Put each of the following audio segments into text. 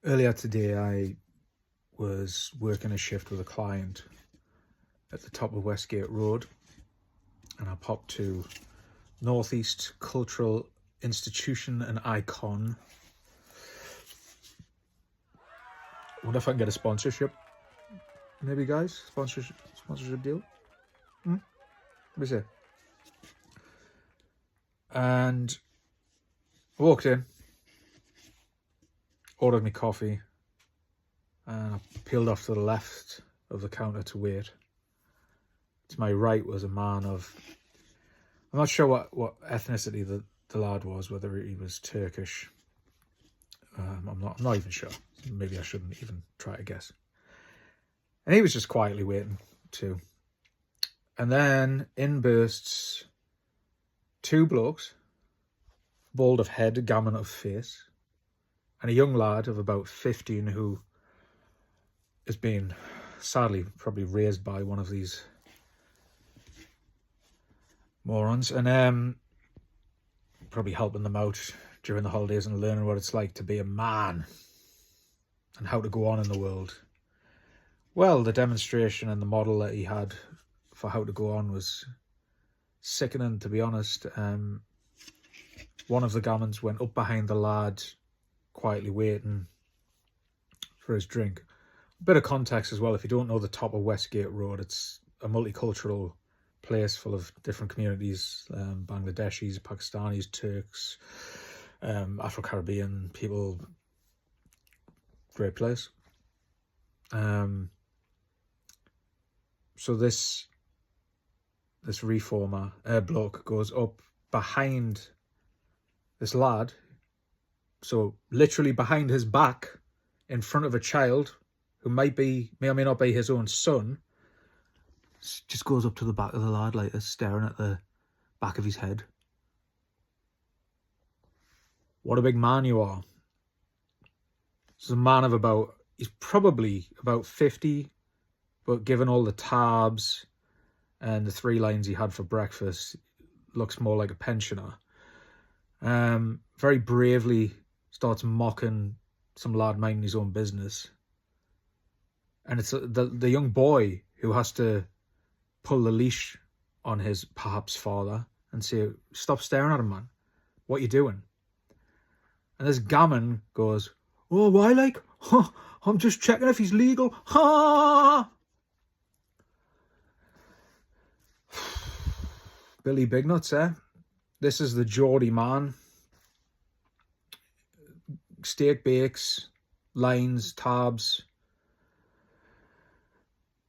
Earlier today, I was working a shift with a client at the top of Westgate Road, and I popped to Northeast Cultural Institution and Icon. Wonder if I can get a sponsorship. Maybe, guys? Sponsorship deal? What do you say? And I walked in, ordered me coffee, and I peeled off to the left of the counter to wait. To my right was a man of, I'm not sure what ethnicity the lad was, whether he was Turkish. I'm not even sure. Maybe I shouldn't even try to guess. And he was just quietly waiting too. And then in bursts two blokes, bald of head, gammon of face, and a young lad of about 15 who has been sadly probably raised by one of these morons, and probably helping them out during the holidays and learning what it's like to be a man and how to go on in the world. Well, the demonstration and the model that he had for how to go on was sickening, to be honest. One of the gammons went up behind the lad, quietly waiting for his drink. A bit of context as well, if you don't know the top of Westgate Road, it's a multicultural place full of different communities, Bangladeshis, Pakistanis, Turks, Afro-Caribbean people. Great place. So this reformer bloke goes up behind this lad, so literally behind his back, in front of a child who may or may not be his own son. Just goes up to the back of the lad like this, staring at the back of his head. What a big man you are. This is a man of he's probably about 50, but given all the tabs and the 3 lines he had for breakfast, looks more like a pensioner. Very bravely starts mocking some lad minding his own business. And it's the young boy who has to pull the leash on his perhaps father and say, "Stop staring at him, man. What you doing?" And this gammon goes, "Oh, why, like? Huh, I'm just checking if he's legal." Ha! Billy Bignuts, eh? This is the Geordie man. Steak bakes, lines, tabs,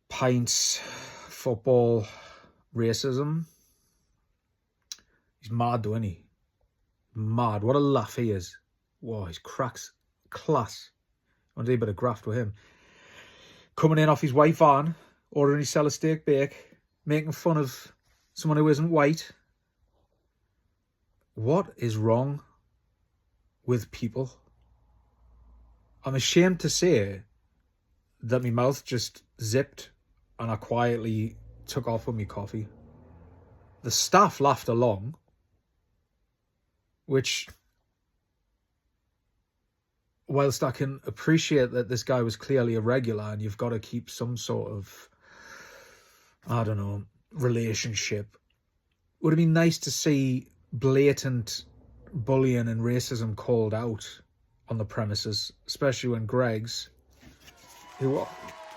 pints, football, racism. He's mad though, isn't he? Mad. What a laugh he is. Whoa, his cracks class. I want to do a bit of graft with him. Coming in off his white van, ordering his steak bake, making fun of someone who isn't white. What is wrong with people? I'm ashamed to say that my mouth just zipped and I quietly took off with my coffee. The staff laughed along, which, whilst I can appreciate that this guy was clearly irregular and you've got to keep some sort of, I don't know, relationship, would have been nice to see blatant bullying and racism called out on the premises, especially when Greggs, who,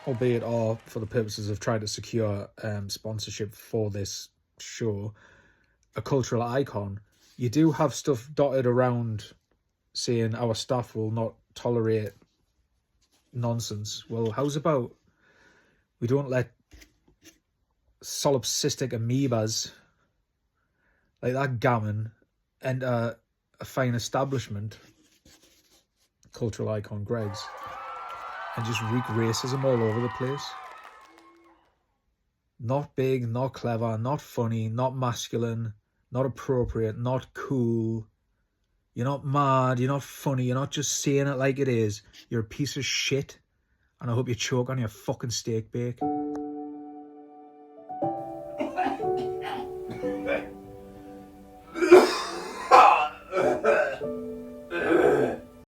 albeit are for the purposes of trying to secure sponsorship for this show, a cultural icon, you do have stuff dotted around saying our staff will not tolerate nonsense. Well, how's about we don't let solipsistic amoebas like that gammon enter a fine establishment, cultural icon Greggs, and just wreak racism all over the place. Not big, not clever, not funny, not masculine, not appropriate, not cool. You're not mad, you're not funny, you're not just saying it like it is. You're a piece of shit, and I hope you choke on your fucking steak bake.